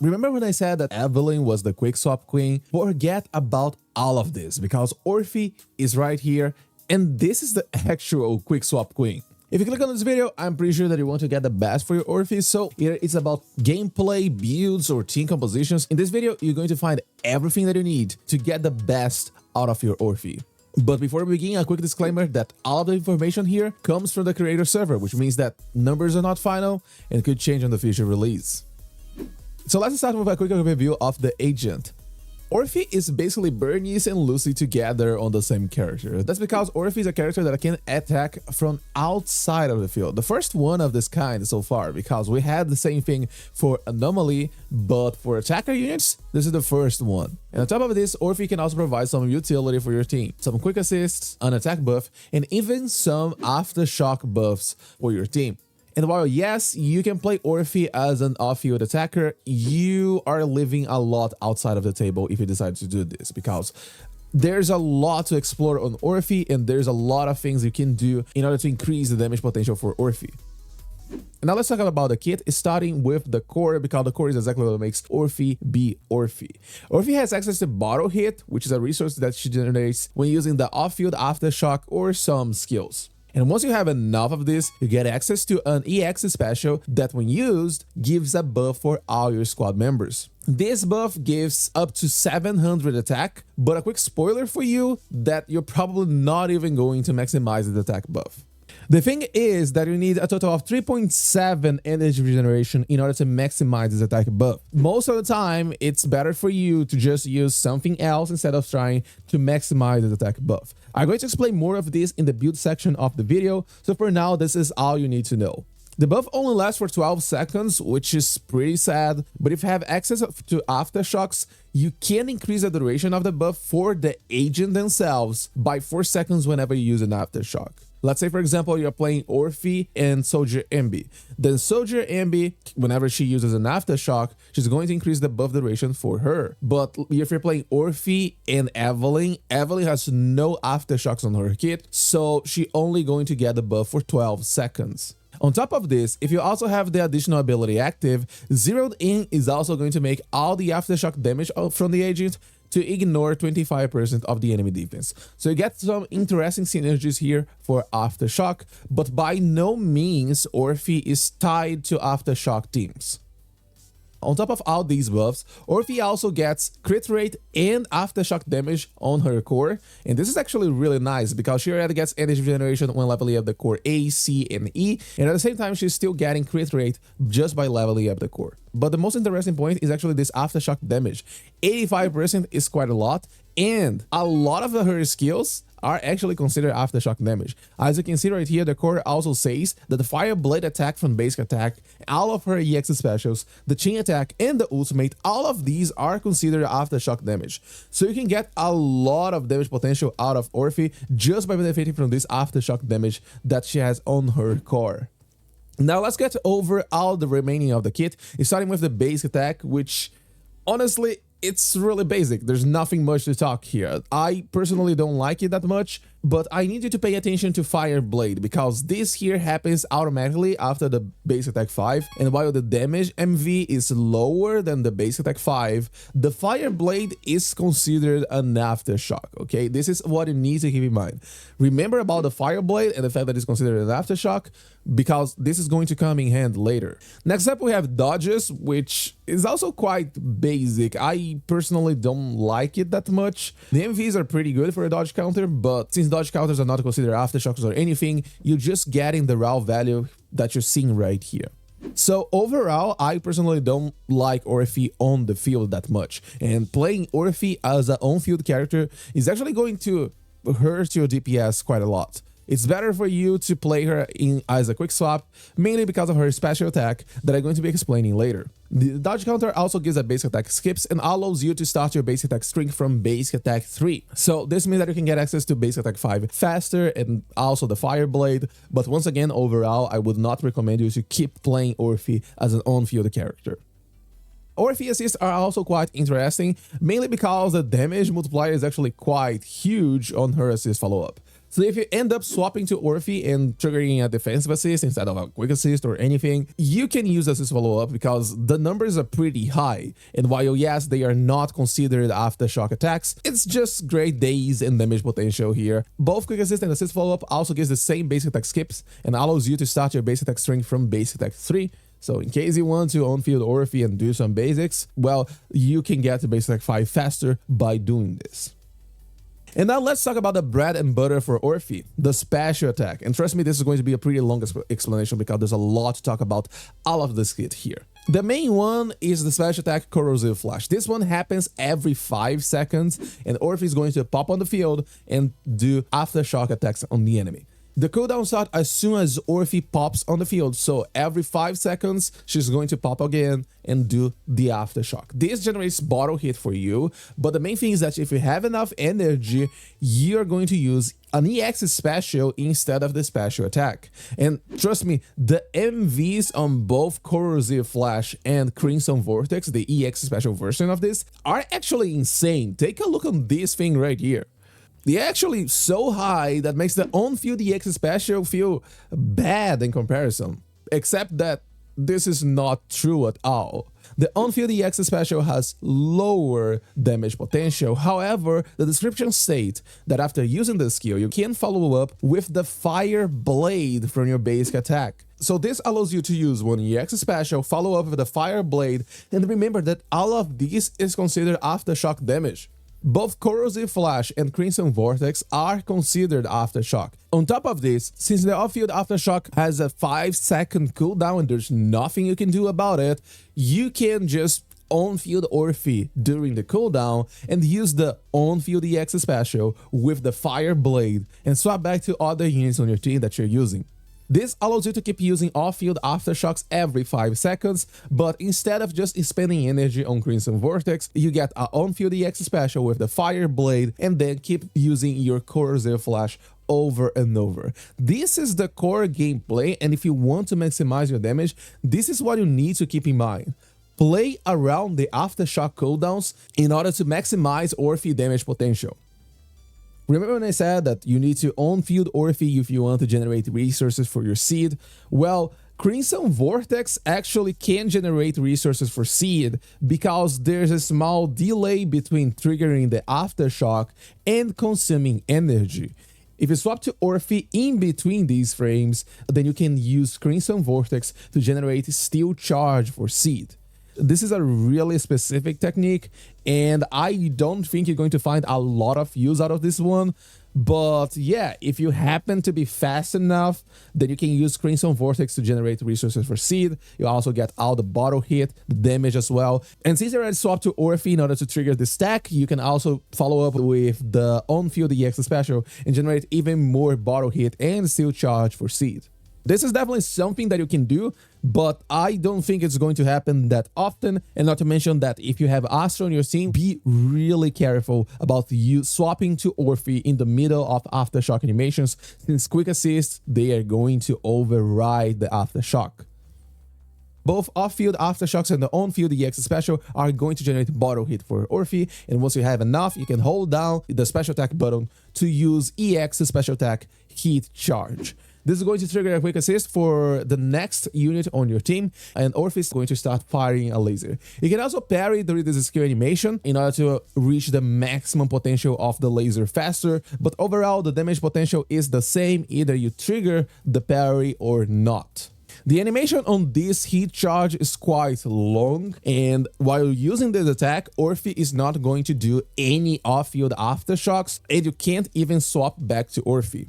Remember when I said that Evelyn was the quick swap queen? Forget about all of this because Orphie is right here and this is the actual quick swap queen. If you click on this video, I'm pretty sure that you want to get the best for your Orphie, so here it's about gameplay, builds, or team compositions. In this video, you're going to find everything that you need to get the best out of your Orphie. But before we begin, a quick disclaimer that all of the information here comes from the creator server, which means that numbers are not final and could change on the future release. So let's start with a quick review of the agent. Orphie is basically Bernice and Lucy together on the same character. That's because Orphie is a character that can attack from outside of the field. The first one of this kind so far, because we had the same thing for Anomaly, but for attacker units, this is the first one. And on top of this, Orphie can also provide some utility for your team. Some quick assists, an attack buff, and even some aftershock buffs for your team. And while yes, you can play Orphie as an off-field attacker, you are leaving a lot outside of the table if you decide to do this, because there's a lot to explore on Orphie and there's a lot of things you can do in order to increase the damage potential for Orphie. Now let's talk about the kit, starting with the core, because the core is exactly what makes Orphie be Orphie. Orphie has access to Bottle Hit, which is a resource that she generates when using the off-field aftershock or some skills. And once you have enough of this, you get access to an EX special that when used, gives a buff for all your squad members. This buff gives up to 700 attack, but a quick spoiler for you that you're probably not even going to maximize the attack buff. The thing is that you need a total of 3.7 energy regeneration in order to maximize this attack buff. Most of the time, it's better for you to just use something else instead of trying to maximize the attack buff. I'm going to explain more of this in the build section of the video, so for now, this is all you need to know. The buff only lasts for 12 seconds, which is pretty sad, but if you have access to aftershocks, you can increase the duration of the buff for the agent themselves by 4 seconds whenever you use an aftershock. Let's say, for example, you're playing Orphie and Soldier Ambi. Then Soldier Ambi, whenever she uses an aftershock, she's going to increase the buff duration for her. But if you're playing Orphie and Evelyn, Evelyn has no aftershocks on her kit, so she's only going to get the buff for 12 seconds. On top of this, if you also have the additional ability active, Zeroed In is also going to make all the aftershock damage from the agent to ignore 25% of the enemy defense. So you get some interesting synergies here for aftershock, but by no means Orphie is tied to aftershock teams. On top of all these buffs, Orphie also gets crit rate and aftershock damage on her core, and this is actually really nice because she already gets energy generation when leveling up the core A, C, and E, and at the same time she's still getting crit rate just by leveling up the core. But the most interesting point is actually this aftershock damage. 85% is quite a lot, and a lot of her skills are actually considered aftershock damage. As you can see right here, the core also says that the Fire Blade attack from basic attack, all of her EX specials, the chain attack, and the ultimate, all of these are considered aftershock damage. So you can get a lot of damage potential out of Orphie just by benefiting from this aftershock damage that she has on her core. Now let's get over all the remaining of the kit, starting with the basic attack, which honestly, it's really basic. There's nothing much to talk here. I personally don't like it that much, but I need you to pay attention to Fire Blade because this here happens automatically after the base attack 5, and while the damage MV is lower than the base attack 5, the Fire Blade is considered an aftershock, okay? This is what you need to keep in mind. Remember about the Fire Blade and the fact that it's considered an aftershock because this is going to come in hand later. Next up, we have dodges, which is also quite basic. I personally don't like it that much. The MVs are pretty good for a dodge counter, but since dodge counters are not considered aftershocks or anything, you're just getting the raw value that you're seeing right here. So overall, I personally don't like Orphie on the field that much, and playing Orphie as an on-field character is actually going to hurt your DPS quite a lot. It's better for you to play her as a quick swap, mainly because of her special attack that I'm going to be explaining later. The dodge counter also gives a basic attack skips and allows you to start your basic attack string from basic attack 3. So this means that you can get access to basic attack 5 faster and also the Fire Blade, but once again, overall, I would not recommend you to keep playing Orphie as an on-field character. Orphie assists are also quite interesting, mainly because the damage multiplier is actually quite huge on her assist follow-up. So if you end up swapping to Orphie and triggering a defensive assist instead of a quick assist or anything, you can use assist follow-up because the numbers are pretty high. And while yes, they are not considered aftershock attacks, it's just great days and damage potential here. Both quick assist and assist follow-up also gives the same basic attack skips and allows you to start your basic attack string from basic attack 3. So in case you want to on-field Orphie and do some basics, well, you can get to basic attack 5 faster by doing this. And now let's talk about the bread and butter for Orphie, the special attack. And trust me, this is going to be a pretty long explanation because there's a lot to talk about all of this kit here. The main one is the special attack Corrosive Flash. This one happens every 5 seconds and Orphie is going to pop on the field and do aftershock attacks on the enemy. The cooldown starts as soon as Orphie pops on the field, so every 5 seconds she's going to pop again and do the aftershock. This generates bottle hit for you, but the main thing is that if you have enough energy, you're going to use an EX special instead of the special attack. And trust me, the MVs on both Corrosive Flash and Crimson Vortex, the EX special version of this, are actually insane. Take a look on this thing right here. They're actually so high that makes the on-field EX special feel bad in comparison, except that this is not true at all. The on-field EX special has lower damage potential. However, the description states that after using the skill, you can follow up with the Fire Blade from your basic attack. So this allows you to use one EX special, follow up with the Fire Blade, and remember that all of this is considered aftershock damage. Both Corrosive Flash and Crimson Vortex are considered aftershock. On top of this, since the off-field aftershock has a 5-second cooldown and there's nothing you can do about it, you can just on-field Orphie during the cooldown and use the on-field EX special with the Fire Blade and swap back to other units on your team that you're using. This allows you to keep using off-field aftershocks every 5 seconds, but instead of just spending energy on Crimson Vortex, you get an on-field EX special with the Fire Blade and then keep using your Corrosive Flash over and over. This is the core gameplay, and if you want to maximize your damage, this is what you need to keep in mind. Play around the aftershock cooldowns in order to maximize Orphie damage potential. Remember when I said that you need to on-field Orphie if you want to generate resources for your seed? Well, Crimson Vortex actually can generate resources for seed because there's a small delay between triggering the aftershock and consuming energy. If you swap to Orphie in between these frames, then you can use Crimson Vortex to generate Steel Charge for seed. This is a really specific technique, and I don't think you're going to find a lot of use out of this one. But yeah, if you happen to be fast enough, then you can use Crimson Vortex to generate resources for seed. You also get all the bottle hit, the damage as well. And since you already swapped to Orphie in order to trigger the stack, you can also follow up with the on-field EX special and generate even more bottle hit and Steel Charge for seed. This is definitely something that you can do, but I don't think it's going to happen that often. And not to mention that if you have Astra on your team, be really careful about you swapping to Orphie in the middle of aftershock animations, since quick assists, they are going to override the aftershock. Both off-field aftershocks and the on-field EX special are going to generate bottle hit for Orphie, and once you have enough, you can hold down the special attack button to use EX special attack Heat Charge. This is going to trigger a quick assist for the next unit on your team, and Orphie is going to start firing a laser. You can also parry during this skill animation in order to reach the maximum potential of the laser faster, but overall the damage potential is the same either you trigger the parry or not. The animation on this heat charge is quite long, and while using this attack, Orphie is not going to do any off-field aftershocks, and you can't even swap back to Orphie.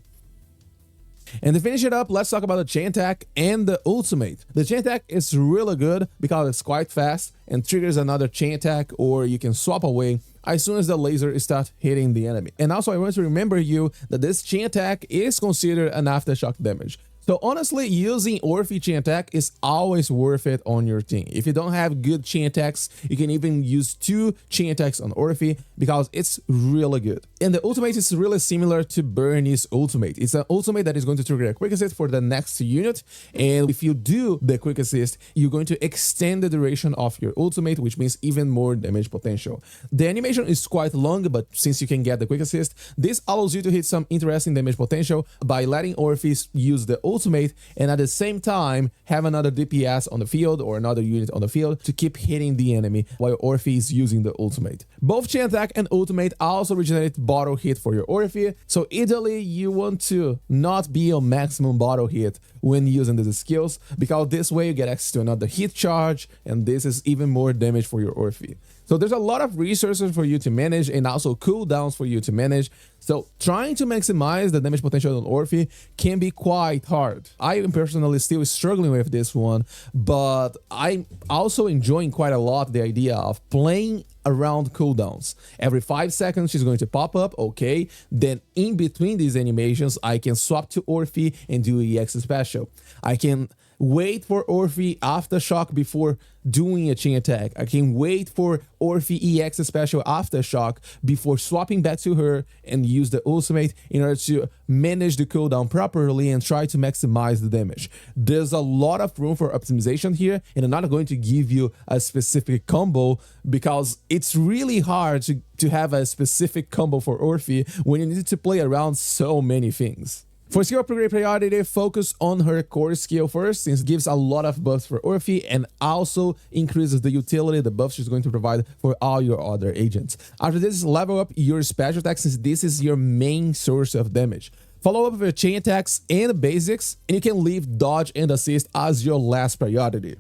And to finish it up, let's talk about the chain attack and the ultimate. The chain attack is really good because it's quite fast and triggers another chain attack, or you can swap away as soon as the laser starts hitting the enemy. And also I want to remember you that this chain attack is considered an aftershock damage. So honestly, using Orphie chain attack is always worth it on your team. If you don't have good chain attacks, you can even use 2 chain attacks on Orphie because it's really good. And the ultimate is really similar to Bernie's ultimate. It's an ultimate that is going to trigger a quick assist for the next unit. And if you do the quick assist, you're going to extend the duration of your ultimate, which means even more damage potential. The animation is quite long, but since you can get the quick assist, this allows you to hit some interesting damage potential by letting Orphie use the ultimate and at the same time have another DPS on the field or another unit on the field to keep hitting the enemy while Orphie is using the ultimate. Both chain attack and ultimate also regenerate bottle hit for your Orphie, so ideally you want to not be on maximum bottle hit when using the skills, because this way you get access to another hit charge and this is even more damage for your Orphie. So there's a lot of resources for you to manage and also cooldowns for you to manage. So trying to maximize the damage potential on Orphie can be quite hard. I am personally still struggling with this one, but I'm also enjoying quite a lot the idea of playing around cooldowns. Every 5 seconds she's going to pop up, okay, then in between these animations I can swap to Orphie and do EX special. I can wait for Orphie aftershock before doing a chain attack. I can wait for Orphie EX special aftershock before swapping back to her and use the ultimate in order to manage the cooldown properly and try to maximize the damage. There's a lot of room for optimization here, and I'm not going to give you a specific combo because it's really hard to have a specific combo for Orphie when you need to play around so many things. For skill upgrade priority, focus on her core skill first, since it gives a lot of buffs for Orphie and also increases the utility, the buffs she's going to provide for all your other agents. After this, level up your special attack, since this is your main source of damage. Follow up with your chain attacks and basics, and you can leave dodge and assist as your last priority.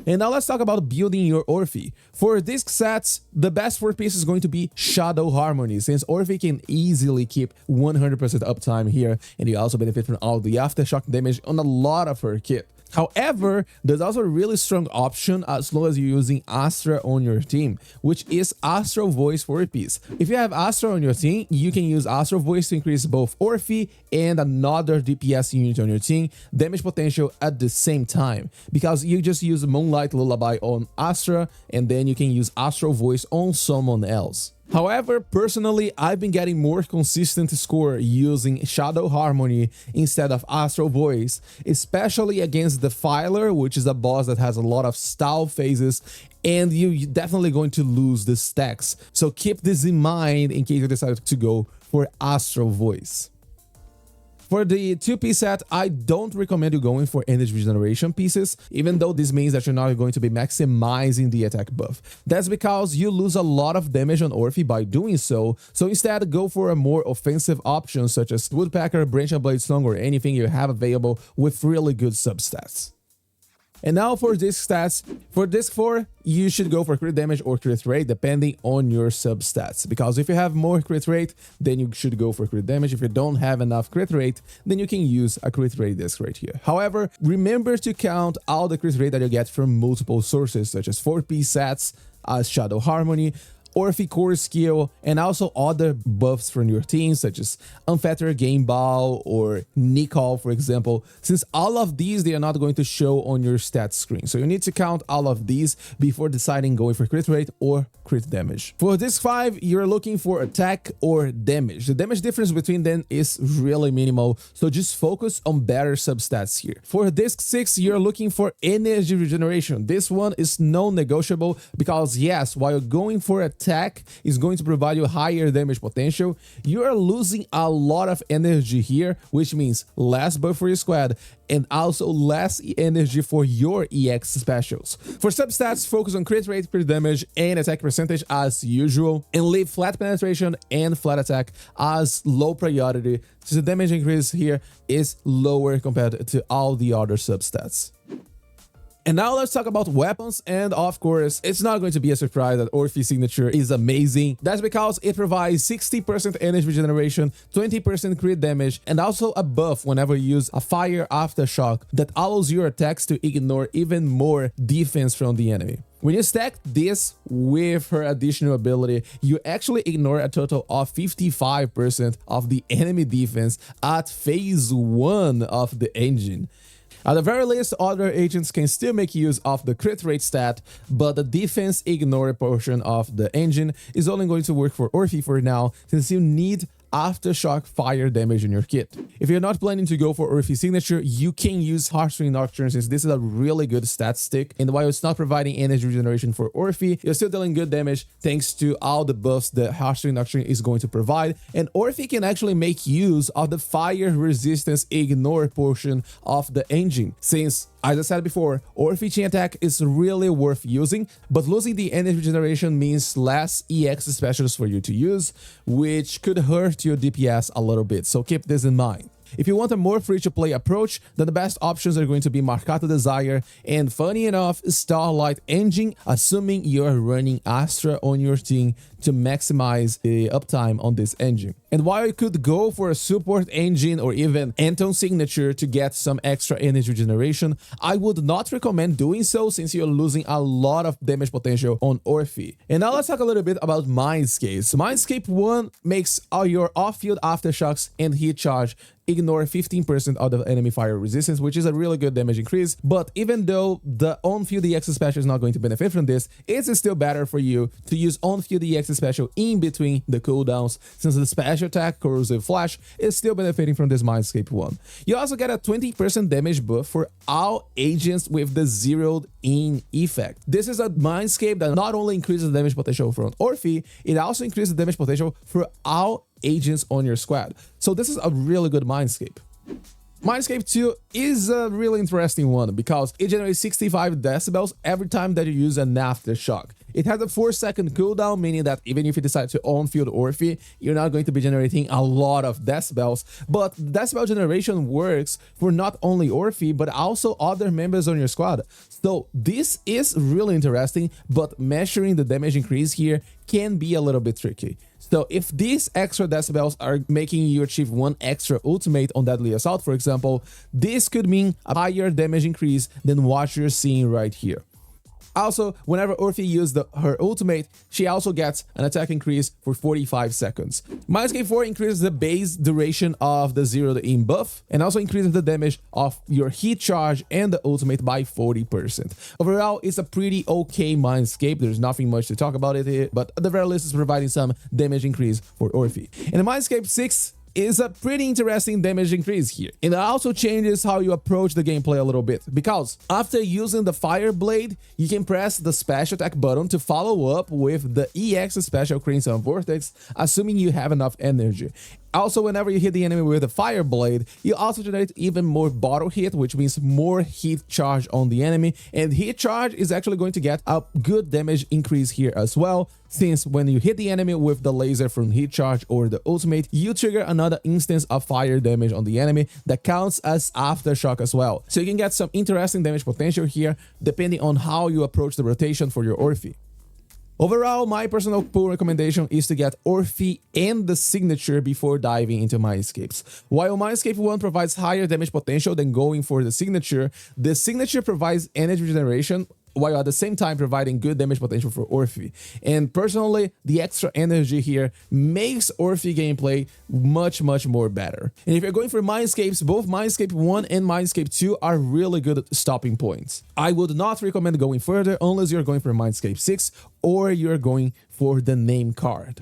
And now let's talk about building your Orphie. For disc sets, the best 4 piece is going to be Shadow Harmony, since Orphie can easily keep 100% uptime here, and you also benefit from all the aftershock damage on a lot of her kit. However, there's also a really strong option as long as you're using Astra on your team, which is Astral Voice 4 piece. If you have Astra on your team, you can use Astral Voice to increase both Orphie and another DPS unit on your team damage potential at the same time, because you just use Moonlight Lullaby on Astra and then you can use Astral Voice on someone else. However, personally, I've been getting more consistent score using Shadow Harmony instead of Astral Voice, especially against Defiler, which is a boss that has a lot of style phases, and you're definitely going to lose the stacks. So keep this in mind in case you decide to go for Astral Voice. For the 2-piece set, I don't recommend you going for energy regeneration pieces, even though this means that you're not going to be maximizing the attack buff. That's because you lose a lot of damage on Orphie by doing so, so instead go for a more offensive option such as Woodpecker, Branch and Blade Song, or anything you have available with really good substats. And now for disc stats. For disc 4, you should go for crit damage or crit rate depending on your substats, because if you have more crit rate, then you should go for crit damage. If you don't have enough crit rate, then you can use a crit rate disc right here. However, remember to count all the crit rate that you get from multiple sources such as 4-piece sets, as Shadow Harmony, Orphie core skill, and also other buffs from your team such as Unfettered Game Ball or Nicole, for example, since all of these they are not going to show on your stats screen. So you need to count all of these before deciding going for crit rate or crit damage. For disc 5, you're looking for attack or damage. The damage difference between them is really minimal, so just focus on better substats here. For disc 6, you're looking for energy regeneration. This one is non-negotiable because yes, while going for attack is going to provide you higher damage potential, you are losing a lot of energy here, which means less buff for your squad and also less energy for your EX specials. For substats, focus on crit rate, crit damage, and attack percentage as usual, and leave flat penetration and flat attack as low priority, since the damage increase here is lower compared to all the other substats. And now let's talk about weapons, and of course, it's not going to be a surprise that Orphie signature is amazing. That's because it provides 60% energy regeneration, 20% crit damage, and also a buff whenever you use a fire aftershock that allows your attacks to ignore even more defense from the enemy. When you stack this with her additional ability, you actually ignore a total of 55% of the enemy defense at phase 1 of the engine. At the very least, other agents can still make use of the crit rate stat, but the defense ignore portion of the engine is only going to work for Orphie for now, since you need aftershock fire damage in your kit. If you're not planning to go for Orphie signature, you can use Heartstring Nocturne, since this is a really good stat stick, and while it's not providing energy regeneration for Orphie, you're still dealing good damage thanks to all the buffs that Heartstring Nocturne is going to provide, and Orphie can actually make use of the fire resistance ignore portion of the engine, since, as I said before, Orphie chain attack is really worth using, but losing the energy regeneration means less EX specials for you to use, which could hurt your DPS a little bit, so keep this in mind. If you want a more free-to-play approach, then the best options are going to be Marcato Desire and, funny enough, Starlight Engine, assuming you're running Astra on your team to maximize the uptime on this engine. And while you could go for a support engine or even Anton signature to get some extra energy generation, I would not recommend doing so since you're losing a lot of damage potential on Orphie. And now let's talk a little bit about Mindscapes. Mindscape 1 makes all your off-field aftershocks and heat charge ignore 15% of the enemy fire resistance, which is a really good damage increase. But even though the on-field EX special is not going to benefit from this, it's still better for you to use on-field EX special in between the cooldowns, since the special attack Corrosive Flash is still benefiting from this Mindscape 1. You also get a 20% damage buff for all agents with the zeroed in effect. This is a Mindscape that not only increases the damage potential from Orphie, it also increases the damage potential for all agents on your squad. So this is a really good Mindscape. Mindscape 2 is a really interesting one because it generates 65 decibels every time that you use an aftershock. It has a 4-second cooldown, meaning that even if you decide to on-field Orphie, you're not going to be generating a lot of decibels, but decibel generation works for not only Orphie, but also other members on your squad. So this is really interesting, but measuring the damage increase here can be a little bit tricky. So if these extra decibels are making you achieve one extra ultimate on Deadly Assault, for example, this could mean a higher damage increase than what you're seeing right here. Also, whenever Orphie uses her ultimate, she also gets an attack increase for 45 seconds. Mindscape 4 increases the base duration of the zeroed in buff and also increases the damage of your heat charge and the ultimate by 40%. Overall, it's a pretty okay Mindscape. There's nothing much to talk about it here, but at the very least, it's providing some damage increase for Orphie. And Mindscape 6 is a pretty interesting damage increase here. And it also changes how you approach the gameplay a little bit, because after using the Fire Blade, you can press the special attack button to follow up with the EX special Crimson Vortex, assuming you have enough energy. Also, whenever you hit the enemy with a Fire Blade, you also generate even more bottle hit, which means more heat charge on the enemy, and heat charge is actually going to get a good damage increase here as well, since when you hit the enemy with the laser from heat charge or the ultimate, you trigger another instance of fire damage on the enemy that counts as aftershock as well. So you can get some interesting damage potential here, depending on how you approach the rotation for your Orphie. Overall, my personal pull recommendation is to get Orphie and the signature before diving into Mindscapes. While Mindscape 1 provides higher damage potential than going for the signature provides energy regeneration while at the same time providing good damage potential for Orphie. And personally, the extra energy here makes Orphie gameplay much more better. And if you're going for Mindscapes, both Mindscape 1 and Mindscape 2 are really good stopping points. I would not recommend going further unless you're going for Mindscape 6 or you're going for the name card.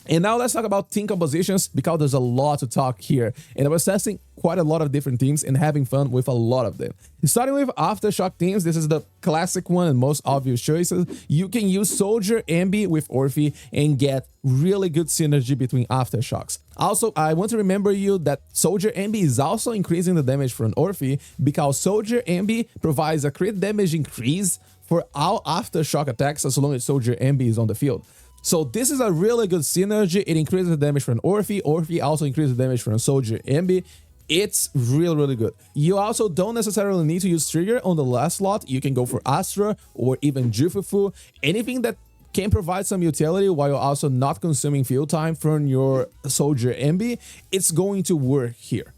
And now let's talk about team compositions, because there's a lot to talk here, and I was testing quite a lot of different teams and having fun with a lot of them. Starting with Aftershock teams, this is the classic one and most obvious choices. You can use Soldier Ambi with Orphie and get really good synergy between Aftershocks. Also, I want to remember you that Soldier Ambi is also increasing the damage from Orphie, because Soldier Ambi provides a crit damage increase for all Aftershock attacks as long as Soldier Ambi is on the field. So this is a really good synergy. It increases the damage from Orphie. Orphie also increases the damage from Soldier Ambi. It's really good. You also don't necessarily need to use trigger on the last slot. You can go for Astra or even Jufufu, anything that can provide some utility while also not consuming field time from your soldier MB. It's going to work here.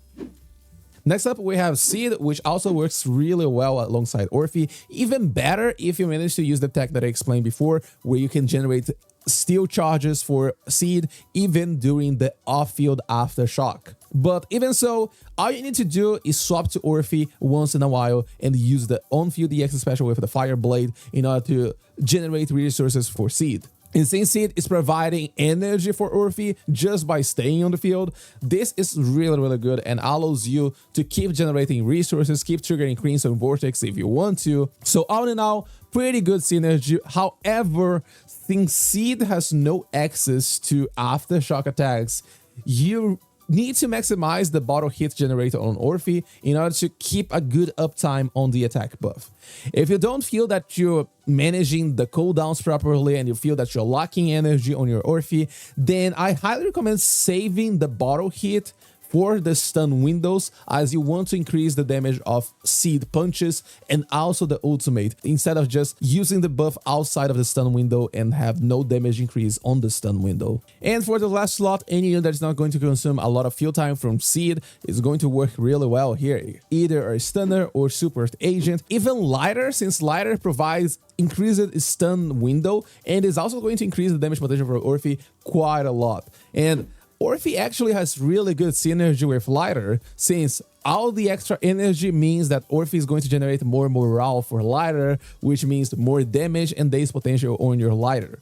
Next up, we have Seed, which also works really well alongside Orphie. Even better if you manage to use the tech that I explained before, where you can generate steel charges for Seed even during the off-field aftershock. But even so, all you need to do is swap to Orphie once in a while and use the on-field EX special with the Fire Blade in order to generate resources for Seed. And since Seed is providing energy for Orphie just by staying on the field, this is really good and allows you to keep generating resources, keep triggering Crimson Vortex if you want to. So all in all, pretty good synergy. However, since Seed has no access to aftershock attacks, you need to maximize the bottle hit generator on Orphie in order to keep a good uptime on the attack buff. If you don't feel that you're managing the cooldowns properly and you feel that you're lacking energy on your Orphie, then I highly recommend saving the bottle hit for the stun windows, as you want to increase the damage of Seed punches and also the ultimate, instead of just using the buff outside of the stun window and have no damage increase on the stun window. And for the last slot, any unit that is not going to consume a lot of field time from Seed is going to work really well here. Either a stunner or support agent, even Lighter, since Lighter provides increased stun window and is also going to increase the damage potential for Orphie quite a lot. And Orphie actually has really good synergy with Lighter, since all the extra energy means that Orphie is going to generate more morale for Lighter, which means more damage and daze potential on your Lighter.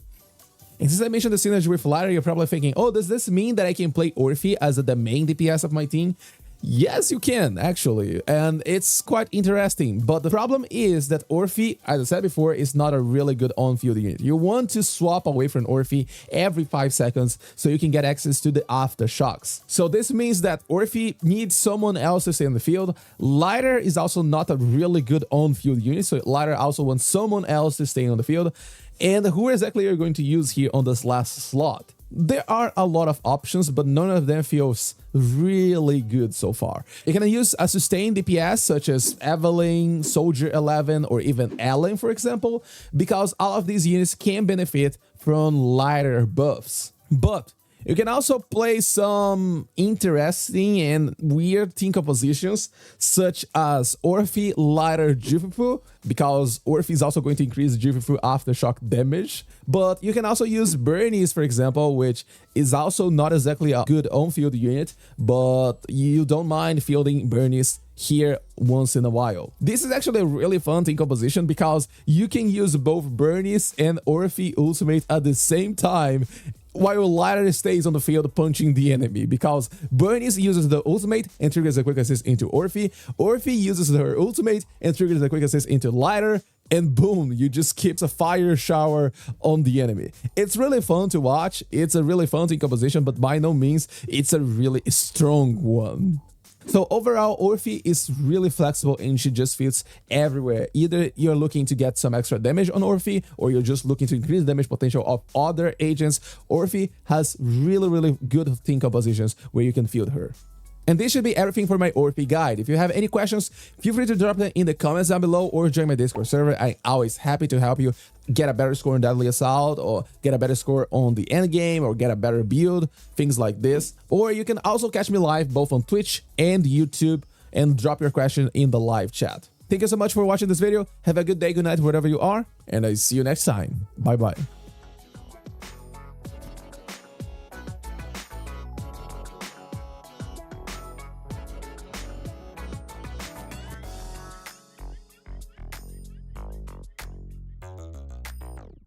And since I mentioned the synergy with Lighter, you're probably thinking, oh, does this mean that I can play Orphie as the main DPS of my team? Yes, you can, actually, and it's quite interesting. But the problem is that Orphie, as I said before, is not a really good on-field unit. You want to swap away from Orphie every 5 seconds so you can get access to the aftershocks. So this means that Orphie needs someone else to stay in the field. Lighter is also not a really good on-field unit, so Lighter also wants someone else to stay on the field. And who exactly are you going to use here on this last slot? There are a lot of options, but none of them feels really good so far. You can use a sustained DPS such as Evelyn, Soldier 11, or even Ellen, for example, because all of these units can benefit from lighter buffs. But you can also play some interesting and weird team compositions, such as Orphie, Lighter, Jufufu, because Orphie is also going to increase Jufufu aftershock damage. But you can also use Bernice, for example, which is also not exactly a good on-field unit, but you don't mind fielding Bernice here once in a while. This is actually a really fun team composition because you can use both Bernice and Orphie ultimate at the same time, while Lighter stays on the field punching the enemy, because Bernice uses the ultimate and triggers a quick assist into Orphie. Orphie uses her ultimate and triggers a quick assist into Lighter, and boom, you just keep a fire shower on the enemy. It's really fun to watch. It's a really fun team composition, but by no means it's a really strong one. So overall, Orphie is really flexible and she just fits everywhere. Either you're looking to get some extra damage on Orphie, or you're just looking to increase damage potential of other agents. Orphie has really good team compositions where you can field her. And this should be everything for my Orphie guide. If you have any questions, feel free to drop them in the comments down below or join my Discord server. I'm always happy to help you get a better score on Deadly Assault, or get a better score on the end game, or get a better build, things like this. Or you can also catch me live both on Twitch and YouTube and drop your question in the live chat. Thank you so much for watching this video. Have a good day, good night, wherever you are, and I see you next time. Bye bye.